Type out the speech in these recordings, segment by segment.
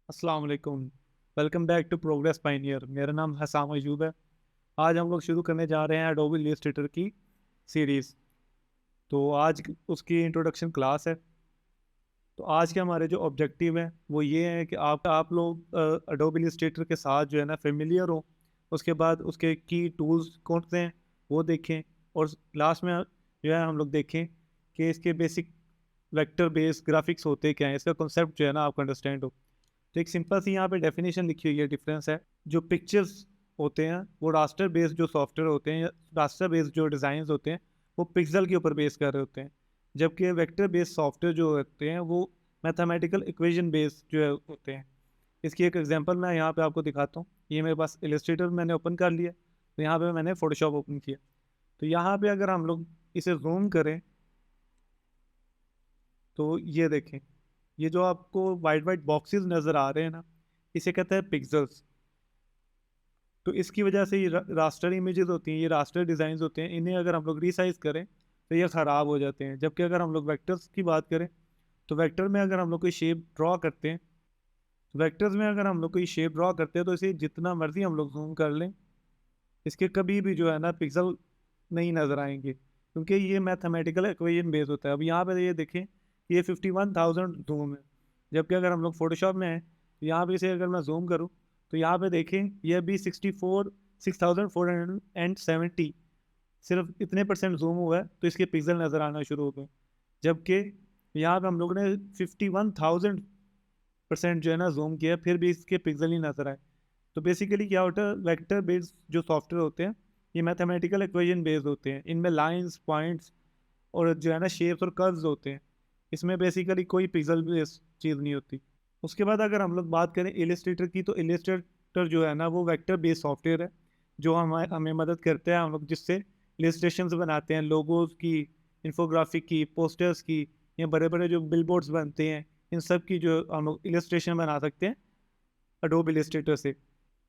अस्सलाम वालेकुम। Welcome back to progress pioneer. मेरा नाम हसाम अयूब है। आज हम लोग शुरू करने जा रहे हैं एडोबी इलस्ट्रेटर की सीरीज़। तो आज उसकी इंट्रोडक्शन क्लास है। तो आज के हमारे जो ऑब्जेक्टिव हैं वो ये है कि आप लोग एडोबी इलस्ट्रेटर के साथ जो है ना फेमिलियर हो। उसके बाद उसके की टूल्स कौन से हैं वो देखें। और लास्ट में जो है हम लोग देखें कि इसके बेसिक वेक्टर बेस्ड ग्राफिक्स होते क्या हैं, इसका कॉन्सेप्ट जो है ना आपको अंडरस्टैंड हो। तो एक सिंपल सी यहाँ पे डेफिनेशन लिखी हुई है, डिफरेंस है। जो पिक्चर्स होते हैं वो रास्टर बेस्ड जो सॉफ्टवेयर होते हैं, रास्टर बेस्ड जो डिज़ाइन होते हैं वो पिक्सल के ऊपर बेस कर रहे होते हैं। जबकि वेक्टर बेस्ड सॉफ्टवेयर जो होते हैं वो मैथमेटिकल इक्वेशन बेस्ड जो होते हैं। इसकी एक एग्जांपल मैं यहाँ पे आपको दिखाता हूँ। ये मेरे पास इलस्ट्रेटर मैंने ओपन कर लिया, तो यहाँ पे मैंने फोटोशॉप ओपन किया। तो यहाँ पे अगर हम लोग इसे जूम करें तो ये देखें, ये जो आपको वाइट वाइट बॉक्सेस नज़र आ रहे हैं ना, इसे कहते हैं पिक्सल्स। तो इसकी वजह से ये रास्टर इमेजेस होती हैं, ये रास्टर डिज़ाइन होते हैं, इन्हें अगर हम लोग रीसाइज करें तो ये ख़राब हो जाते हैं। जबकि अगर हम लोग वेक्टर्स की बात करें तो वेक्टर में अगर हम लोग कोई शेप ड्रॉ करते हैं, तो वेक्टर्स में अगर हम लोग कोई शेप ड्रॉ करते हैं तो इसे जितना मर्जी हम लोग जूम कर लें, इसके कभी भी जो है ना पिक्सल नहीं नज़र आएंगे, क्योंकि ये मैथमेटिकल इक्वेशन बेस होता है। अब यहाँ पे ये देखें कि ये 51,000 जूम है। जबकि अगर हम लोग फोटोशॉप में हैं तो यहाँ पे इसे अगर मैं जूम करूँ तो यहाँ पे देखें ये भी 6,470 सिर्फ इतने परसेंट जूम हुआ है, तो इसके पिक्सल नज़र आना शुरू हो गए। जबकि यहाँ पे हम लोगों ने 51,000% जो है ना जूम किया, फिर भी इसके पिक्सल ही नज़र आए। तो बेसिकली क्या होता है, वेक्टर बेस्ड जो सॉफ्टवेयर होते हैं ये मैथमेटिकल इक्वेशन बेस्ड होते हैं। इनमें लाइंस, पॉइंट्स और जो है ना शेप्स और कर्व्स होते हैं। इसमें बेसिकली कोई पिक्सल बेस्ड चीज़ नहीं होती। उसके बाद अगर हम लोग बात करें इलस्ट्रेटर की, तो इलस्ट्रेटर जो है ना वो वेक्टर बेस्ड सॉफ्टवेयर है जो हमें हमें मदद करते हैं हम लोग जिससे इलस्ट्रेशंस बनाते हैं, लोगोज की, इन्फोग्राफिक की, पोस्टर्स की, या बड़े बड़े जो बिलबोर्ड्स बनते हैं, इन सब की जो हम लोग इलस्ट्रेशन बना सकते हैं अडोब इलस्ट्रेटर से।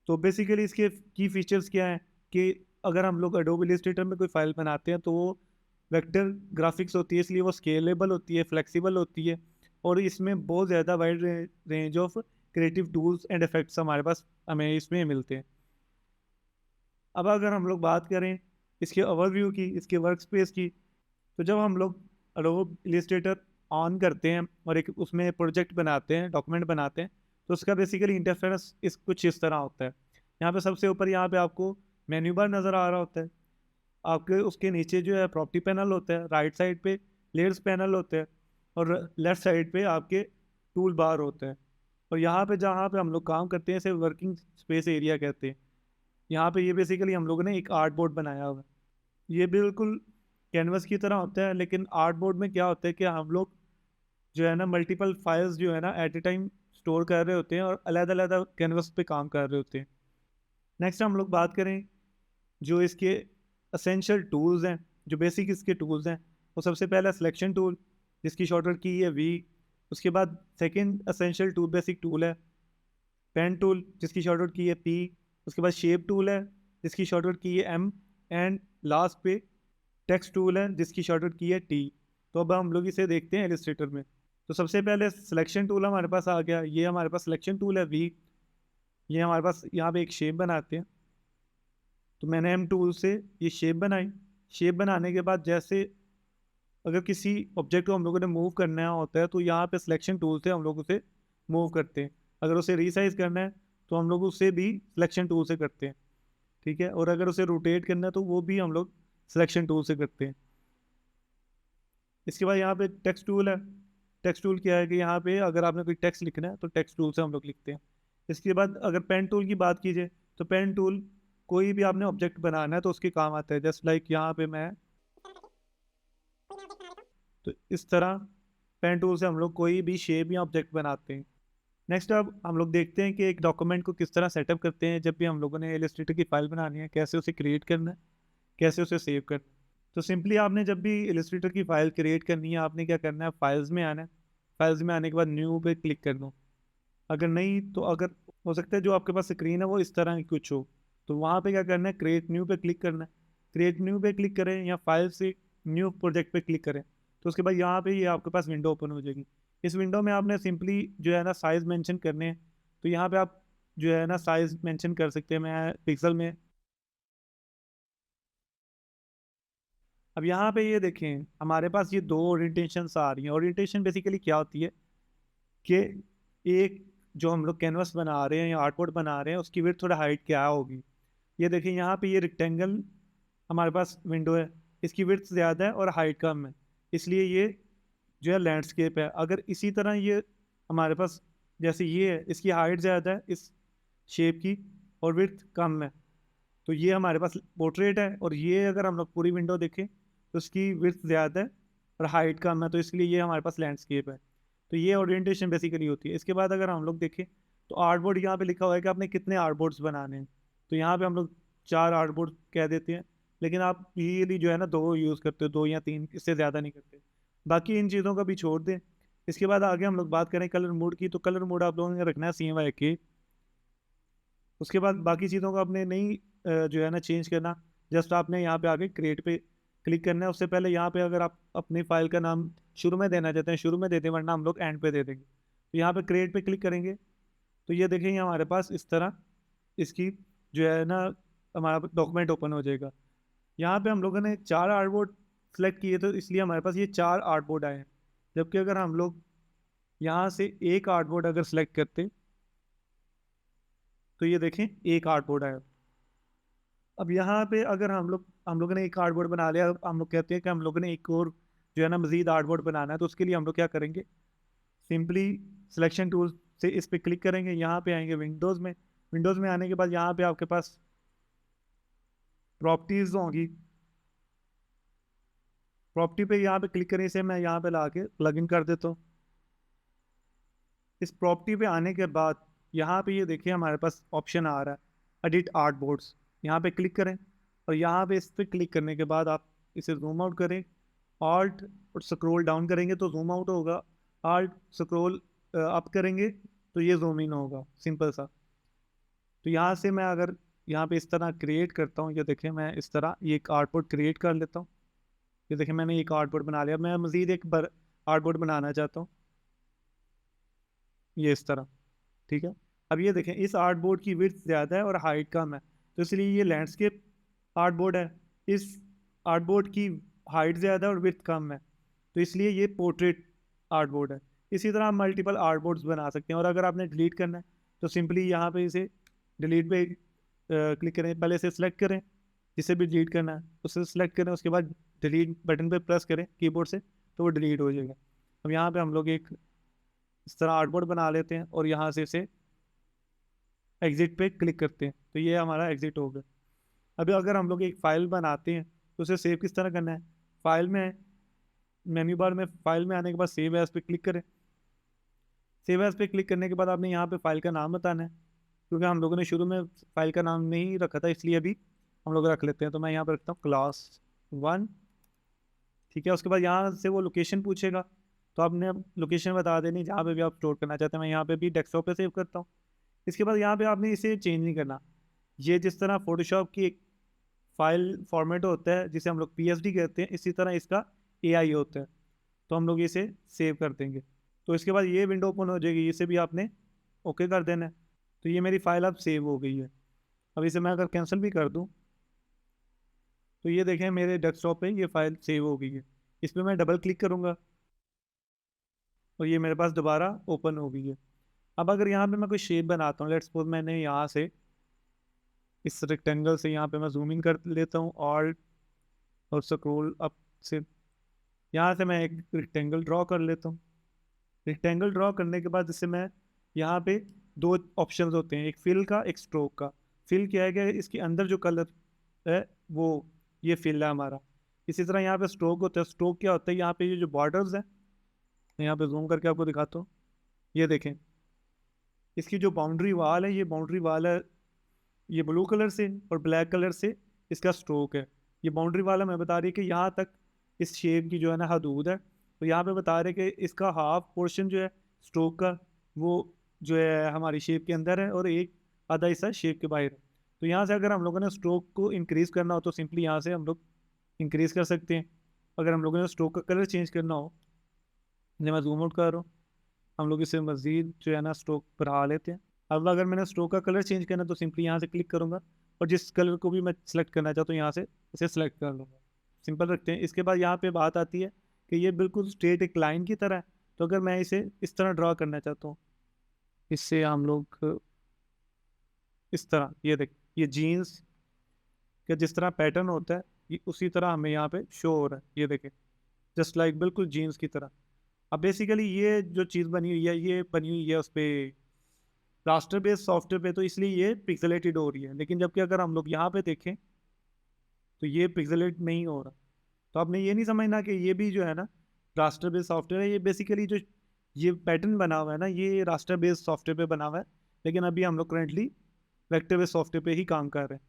तो बेसिकली इसके की फीचर्स क्या हैं कि अगर हम लोग एडोब इलस्ट्रेटर में कोई फाइल बनाते हैं तो वो वेक्टर ग्राफिक्स होती है, इसलिए वो स्केलेबल होती है, फ्लेक्सिबल होती है, और इसमें बहुत ज़्यादा wide range of creative tools and effects हमारे पास हमें इसमें मिलते हैं। अब अगर हम लोग बात करें इसके ओवरव्यू की, इसके वर्क स्पेस की, तो जब हम लोग एडोब इलस्ट्रेटर ऑन करते हैं और एक उसमें प्रोजेक्ट बनाते हैं, डॉक्यूमेंट बनाते हैं, तो उसका बेसिकली इंटरफेरेंस कुछ इस तरह होता है। यहाँ पे सबसे ऊपर यहाँ पे आपको मेन्यू बार नज़र आ रहा होता है। आपके उसके नीचे जो है प्रॉपर्टी पैनल होता है, राइट साइड पे लेयर्स पैनल होते हैं, और लेफ्ट साइड पे आपके टूल बार होते हैं। और यहाँ पे जहाँ पे हम लोग काम करते हैं इसे वर्किंग स्पेस एरिया कहते हैं। यहाँ पे ये बेसिकली हम लोगों ने एक आर्ट बोर्ड बनाया हुआ है। ये बिल्कुल कैनवस की तरह होता है, लेकिन आर्ट बोर्ड में क्या होता है कि हम लोग जो है ना मल्टीपल फाइल्स जो है ना एट ए टाइम स्टोर कर रहे होते हैं और अलग अलग कैनवस पे काम कर रहे होते हैं। नेक्स्ट हम लोग बात करें जो इसके असेंशियल टूल्स हैं, जो बेसिक इसके टूल्स हैं, वो सबसे पहला सिलेक्शन टूल जिसकी शॉर्टकट की है वी। उसके बाद second essential tool basic tool है पेन टूल जिसकी शॉर्टकट की है पी। उसके बाद शेप टूल है जिसकी शॉर्टकट की है एम। एंड लास्ट पे टेक्स्ट टूल है जिसकी शॉर्टकट की है टी। तो अब हम लोग इसे देखते हैं इलस्ट्रेटर में। तो सबसे पहले सिलेक्शन टूल हमारे पास आ गया, ये हमारे पास सिलेक्शन टूल है वी। ये हमारे पास यहाँ पे एक शेप बनाते हैं, तो मैंने एम टूल से ये शेप बनाई। शेप बनाने के बाद जैसे अगर किसी ऑब्जेक्ट को हम लोगों ने मूव करना होता है तो यहाँ पे सिलेक्शन टूल से हम लोग उसे मूव करते हैं। अगर उसे रीसाइज करना है तो हम लोग उसे भी सिलेक्शन टूल से करते हैं। ठीक है, और अगर उसे रोटेट करना है तो वो भी हम लोग सिलेक्शन टूल से करते हैं। इसके बाद यहाँ पे टेक्स्ट टूल है। टेक्स्ट टूल क्या है कि यहाँ पे अगर आपने कोई टेक्स्ट लिखना है तो टेक्स्ट टूल से हम लोग लिखते हैं। इसके बाद अगर पेन टूल की बात कीजिए तो पेन टूल कोई भी आपने ऑब्जेक्ट बनाना है तो उसके काम आता है। जस्ट लाइक यहाँ पे मैं, तो इस तरह पेन टूल से हम लोग कोई भी शेप या ऑब्जेक्ट बनाते हैं। नेक्स्ट अब हम लोग देखते हैं कि एक डॉक्यूमेंट को किस तरह सेटअप करते हैं जब भी हम लोगों ने इलस्ट्रेटर की फाइल बनानी है, कैसे उसे क्रिएट करना है, कैसे उसे सेव करना है। तो सिंपली आपने जब भी इलस्ट्रेटर की फाइल क्रिएट करनी है आपने क्या करना है, फाइल्स में आना है। फाइल्स में आने के बाद न्यू पे क्लिक कर दो। अगर नहीं तो अगर हो सकता है जो आपके पास स्क्रीन है वो इस तरह की कुछ हो, तो वहाँ पे क्या करना है, क्रिएट न्यू पे क्लिक करना है। क्रिएट न्यू पे क्लिक करें या फाइल से न्यू प्रोजेक्ट पे क्लिक करें, तो उसके बाद यहाँ पे ये आपके पास विंडो ओपन हो जाएगी। इस विंडो में आपने सिंपली जो है ना साइज मेंशन करने हैं। तो यहाँ पे आप जो है ना साइज मेंशन कर सकते हैं, मैं पिक्सल में। अब यहाँ पे ये देखें हमारे पास ये दो ओरिएंटेशंस आ रही हैं। ओरिएंटेशन बेसिकली क्या होती है कि एक जो हम लोग कैनवस बना रहे हैं या आर्टबोर्ड बना रहे हैं उसकी विड्थ थोड़ा हाइट क्या होगी। ये देखिए यहाँ पे ये रेक्टेंगल हमारे पास विंडो है, इसकी विड्थ ज़्यादा है और हाइट कम है, इसलिए ये जो है लैंडस्केप है। अगर इसी तरह ये हमारे पास जैसे ये है, इसकी हाइट ज़्यादा है इस शेप की और विड्थ कम है, तो ये हमारे पास पोर्ट्रेट है। और ये अगर हम लोग पूरी विंडो देखें तो इसकी विड्थ ज़्यादा है और हाइट कम है, तो इसलिए ये हमारे पास लैंडस्केप है। तो ये ओरिएंटेशन बेसिकली होती है। इसके बाद अगर हम लोग देखें तो आर्टबोर्ड यहाँ पे लिखा हुआ है कि आपने कितने आर्टबोर्ड्स बनाने हैं, तो यहाँ पे हम लोग 4 आर्टबोर्ड कह देते हैं, लेकिन आप यूजली जो है ना 2 यूज़ करते हो, 2 या 3, इससे ज़्यादा नहीं करते। बाकी इन चीज़ों का भी छोड़ दें। इसके बाद आगे हम लोग बात करें कलर मोड की, तो कलर मोड आप लोगों ने रखना है CMYK। उसके बाद बाकी चीज़ों को आपने नहीं जो है ना चेंज करना। जस्ट आपने यहाँ पे आके क्रिएट पे क्लिक करना है। उससे पहले यहाँ पे अगर आप अपनी फाइल का नाम शुरू में देना चाहते हैं शुरू में दे दें, वरना हम लोग एंड पे दे देंगे। तो यहाँ पे क्रिएट पे क्लिक करेंगे तो ये देखेंगे हमारे पास इस तरह इसकी जो है ना हमारा डॉक्यूमेंट ओपन हो जाएगा। यहाँ पे हम लोगों ने 4 आर्टबोर्ड सेलेक्ट किए, तो इसलिए हमारे पास ये 4 आर्टबोर्ड आए हैं। जबकि अगर हम लोग यहाँ से एक आर्टबोर्ड अगर सेलेक्ट करते तो ये देखें एक आर्टबोर्ड आया। अब यहाँ पे अगर हम लोगों ने एक आर्टबोर्ड बना लिया, अब हम लोग कहते हैं कि हम लोगों ने एक और जो है ना मजीद आर्टबोर्ड बनाना है, तो उसके लिए हम लोग क्या करेंगे, सिंपली सिलेक्शन टूल से इस पे क्लिक करेंगे। यहाँ पे आएंगे विंडोज़ में। विंडोज़ में आने के बाद यहाँ पे आपके पास प्रॉपर्टीज़ होंगी। प्रॉपर्टी पे यहाँ पे क्लिक करने से मैं यहाँ पे ला के प्लग इन कर देता हूँ। इस प्रॉपर्टी पे आने के बाद यहाँ पे ये देखिए हमारे पास ऑप्शन आ रहा है एडिट आर्ट बोर्ड्स। यहाँ पे क्लिक करें और यहाँ पे इस पे क्लिक करने के बाद आप इसे जूम आउट करें। ऑल्ट और स्क्रॉल डाउन करेंगे तो जूम आउट होगा, ऑल्ट स्क्रॉल अप करेंगे तो ये जूम इन होगा, सिंपल सा। तो यहाँ से मैं अगर यहाँ पे इस तरह क्रिएट करता हूँ, ये देखें मैं इस तरह ये एक आर्टबोर्ड क्रिएट कर लेता हूँ। ये देखें मैंने एक आर्टबोर्ड बना लिया। मैं मज़ीद एक बार आर्टबोर्ड बनाना चाहता हूँ, ये इस तरह, ठीक है। अब ये देखें इस आर्ट बोर्ड की विड्थ ज़्यादा है और हाइट कम है, तो इसलिए ये लैंडस्केप आर्ट बोर्ड है। इस आर्ट बोर्ड की हाइट ज़्यादा है और विड्थ कम है, तो इसलिए ये पोर्ट्रेट आर्ट बोर्ड है। इसी तरह आप मल्टीपल आर्ट बोर्ड्स बना सकते हैं। और अगर आपने डिलीट करना है तो सिंपली यहाँ पे इसे डिलीट पे क्लिक करें, पहले इसे सेलेक्ट करें, जिसे भी डिलीट करना है उसे सेलेक्ट करें, उसके बाद डिलीट बटन पे प्रेस करें कीबोर्ड से, तो वो डिलीट हो जाएगा। अब यहाँ पे हम लोग एक इस तरह आर्टबोर्ड बना लेते हैं और यहाँ से इसे एग्जिट पे क्लिक करते हैं, तो ये हमारा एग्जिट हो गया। अभी अगर हम लोग एक फ़ाइल बनाते हैं तो उसे सेव किस तरह करना है, फाइल में मेन्यू बार में फाइल में आने के बाद सेव एज पे क्लिक करें। सेव एज पे क्लिक करने के बाद आपने यहाँ पे फाइल का नाम बताना है, क्योंकि हम लोगों ने शुरू में फाइल का नाम नहीं रखा था, इसलिए अभी हम लोग रख लेते हैं। तो मैं यहाँ पर रखता हूँ class1, ठीक है। उसके बाद यहाँ से वो लोकेशन पूछेगा, तो आपने अब लोकेशन बता देनी जहाँ पे भी आप स्टोर करना चाहते हैं। मैं यहाँ पे भी डेस्कटॉप पे सेव करता हूँ। इसके बाद यहाँ पे आपने इसे चेंज नहीं करना। ये जिस तरह फोटोशॉप की एक फाइल फॉर्मेट होता है जिसे हम लोग PSD कहते हैं, इसी तरह इसका AI होता है। तो हम लोग इसे सेव कर देंगे, तो इसके बाद ये विंडो ओपन हो जाएगी, इसे भी आपने ओके कर देना है। तो ये मेरी फाइल अब सेव हो गई है। अब इसे मैं अगर कैंसिल भी कर दूँ तो ये देखें मेरे डेस्कटॉप पे ये फाइल सेव हो गई है। इस पर मैं डबल क्लिक करूँगा और ये मेरे पास दोबारा ओपन हो गई है। अब अगर यहाँ पे मैं कोई शेप बनाता हूँ, लेट्स सपोज मैंने यहाँ से इस रेक्टेंगल से यहाँ पे मैं जूम इन कर लेता हूँ और स्क्रॉल अप से यहाँ से मैं एक रेक्टेंगल ड्रॉ कर लेता हूँ। रेक्टेंगल ड्रॉ करने के बाद इससे मैं यहाँ पे दो ऑप्शंस होते हैं, एक फिल का एक स्ट्रोक का। फिल क्या है कि इसके अंदर जो कलर है वो ये फिल है हमारा। इसी तरह यहाँ पे स्ट्रोक होता है। स्ट्रोक क्या होता है, यहाँ पे ये जो बॉर्डर्स हैं, मैं यहाँ पे जूम करके आपको दिखाता हूँ। ये देखें इसकी जो बाउंड्री वाल है, ये बाउंड्री वाल है ये ब्लू कलर से और ब्लैक कलर से इसका स्ट्रोक है। ये बाउंड्री वाला मैं बता रही है कि यहाँ तक इस शेप की जो है ना हदूद है। तो यहाँ पे बता रहे कि इसका हाफ पोर्शन जो है स्ट्रोक का वो जो है हमारी शेप के अंदर है और एक आधा हिस्सा शेप के बाहर है। तो यहाँ से अगर हम लोगों ने स्ट्रोक को इंक्रीज़ करना हो तो सिंपली यहाँ से हम लोग इंक्रीज़ कर सकते हैं। अगर हम लोगों ने स्ट्रोक का कलर चेंज करना हो, मैं जूम आउट कर रहा हूँ, हम लोग इसे मज़ीद जो है ना स्ट्रोक बढ़ा लेते हैं। अब अगर मैंने स्ट्रोक का कलर चेंज करना है तो सिंपली यहाँ से क्लिक करूंगा और जिस कलर को भी मैं सेलेक्ट करना चाहता हूँ यहाँ से इसे सेलेक्ट कर लूँगा। सिंपल रखते हैं। इसके बाद यहाँ पे बात आती है कि ये बिल्कुल स्ट्रेट एक लाइन की तरह है। तो अगर मैं इसे इस तरह ड्रॉ करना चाहता हूँ, इससे हम लोग इस तरह, ये देख, ये जीन्स का जिस तरह पैटर्न होता है ये उसी तरह हमें यहाँ पे शो हो रहा है, ये देखें, जस्ट लाइक बिल्कुल जीन्स की तरह। अब बेसिकली ये जो चीज़ बनी हुई है ये बनी हुई है उस पर रास्टर बेस्ड सॉफ्टवेयर पे, तो इसलिए ये पिक्सेलेटेड हो रही है। लेकिन जबकि अगर हम लोग यहाँ पे देखें तो ये पिक्सेलेट नहीं हो रहा। तो आपने ये नहीं समझना कि ये भी जो है ना रास्टर बेस्ड सॉफ्टवेयर है। ये बेसिकली जो ये पैटर्न बना हुआ है ना ये रास्टर बेस्ड सॉफ्टवेयर पे बना हुआ है, लेकिन अभी हम लोग करेंटली वेक्टर बेस्ड सॉफ्टवेयर पे ही काम कर रहे हैं।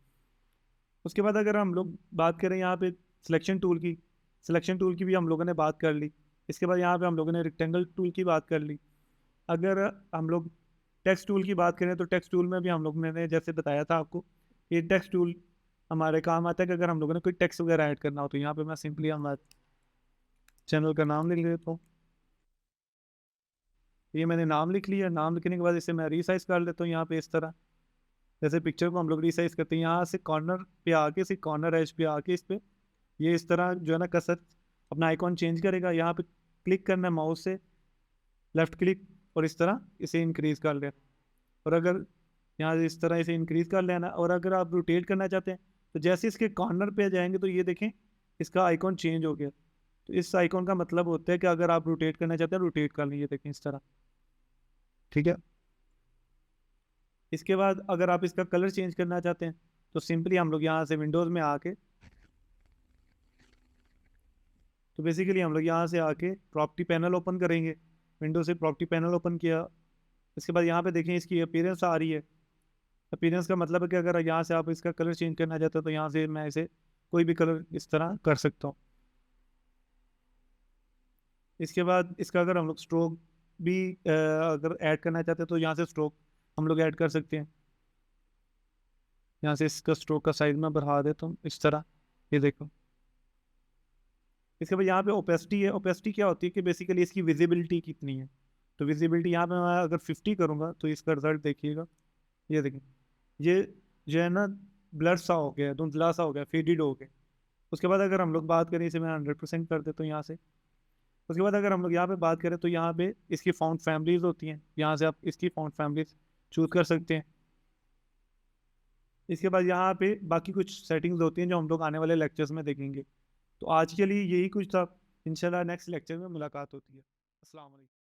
उसके बाद अगर हम लोग बात करें यहाँ पे सिलेक्शन टूल की, सिलेक्शन टूल की भी हम लोगों ने बात कर ली। इसके बाद यहाँ पे हम लोगों ने रेक्टेंगल टूल की बात कर ली। अगर हम लोग टेक्स्ट टूल की बात करें तो टेक्स्ट टूल में भी हम लोग ने जैसे बताया था आपको, ये टेक्स्ट टूल हमारे काम आता है कि अगर हम लोगों ने कोई टेक्स्ट वगैरह ऐड करना हो तो यहाँ पे मैं सिंपली हमारे चैनल का नाम लिख लेता हूँ। ये मैंने नाम लिख लिया। नाम लिखने के बाद इसे मैं रीसाइज कर लेता हूँ यहाँ पे इस तरह। जैसे पिक्चर को हम लोग रीसाइज करते हैं यहाँ से कॉर्नर पे आके, इसी कॉर्नर एज पे आके इस पे ये इस तरह जो है ना कसर अपना आइकॉन चेंज करेगा। यहाँ पे क्लिक करना है माउस से, लेफ्ट क्लिक, और इस तरह इसे इंक्रीज कर लेना। और अगर यहाँ से इस तरह इसे इंक्रीज कर लेना, और अगर आप रोटेट करना चाहते हैं तो जैसे इसके कॉर्नर पे जाएंगे तो ये देखें इसका आइकॉन चेंज हो गया। तो इस आइकॉन का मतलब होता है कि अगर आप रोटेट करना चाहते हैं रोटेट कर लीजिए, देखें इस तरह, ठीक है। इसके बाद अगर आप इसका कलर चेंज करना चाहते हैं तो सिंपली हम लोग यहाँ से विंडोज़ में आके, तो बेसिकली हम लोग यहाँ से आके प्रॉपर्टी पैनल ओपन करेंगे। विंडो से प्रॉपर्टी पैनल ओपन किया। इसके बाद यहाँ पे देखें इसकी अपीयरेंस आ रही है। अपीयरेंस का मतलब है कि अगर यहाँ से आप इसका कलर चेंज करना चाहते हो तो यहाँ से मैं इसे कोई भी कलर इस तरह कर सकता हूँ। इसके बाद इसका अगर हम लोग स्ट्रोक भी अगर ऐड करना चाहते हैं तो यहाँ से स्ट्रोक हम लोग ऐड कर सकते हैं। यहाँ से इसका स्ट्रोक का साइज मैं बढ़ा देता हूँ इस तरह, ये देखो। इसके बाद यहाँ पे ओपेसिटी है। ओपेसिटी क्या होती है कि बेसिकली इसकी विजिबिलिटी कितनी है। तो विजिबिलिटी यहाँ पे मैं अगर 50 करूँगा तो इसका रिजल्ट देखिएगा, ये देखिए, ये जो है ना ब्लर सा हो गया, धुंधला सा हो गया, फेडेड हो गया। उसके बाद अगर हम लोग बात करें, इसे मैं 100% कर देता हूँ यहाँ से। उसके बाद अगर हम लोग यहाँ पे बात करें तो यहाँ पे इसकी फाउंट फैमिलीज होती हैं, यहाँ से आप इसकी फाउंट फैमिलीज चूज कर सकते हैं। इसके बाद यहाँ पे बाकी कुछ सेटिंग्स होती हैं जो हम लोग आने वाले लेक्चर्स में देखेंगे। तो आज के लिए यही कुछ था। इंशाल्लाह नेक्स्ट लेक्चर में मुलाकात होती है। अस्सलाम वालेकुम।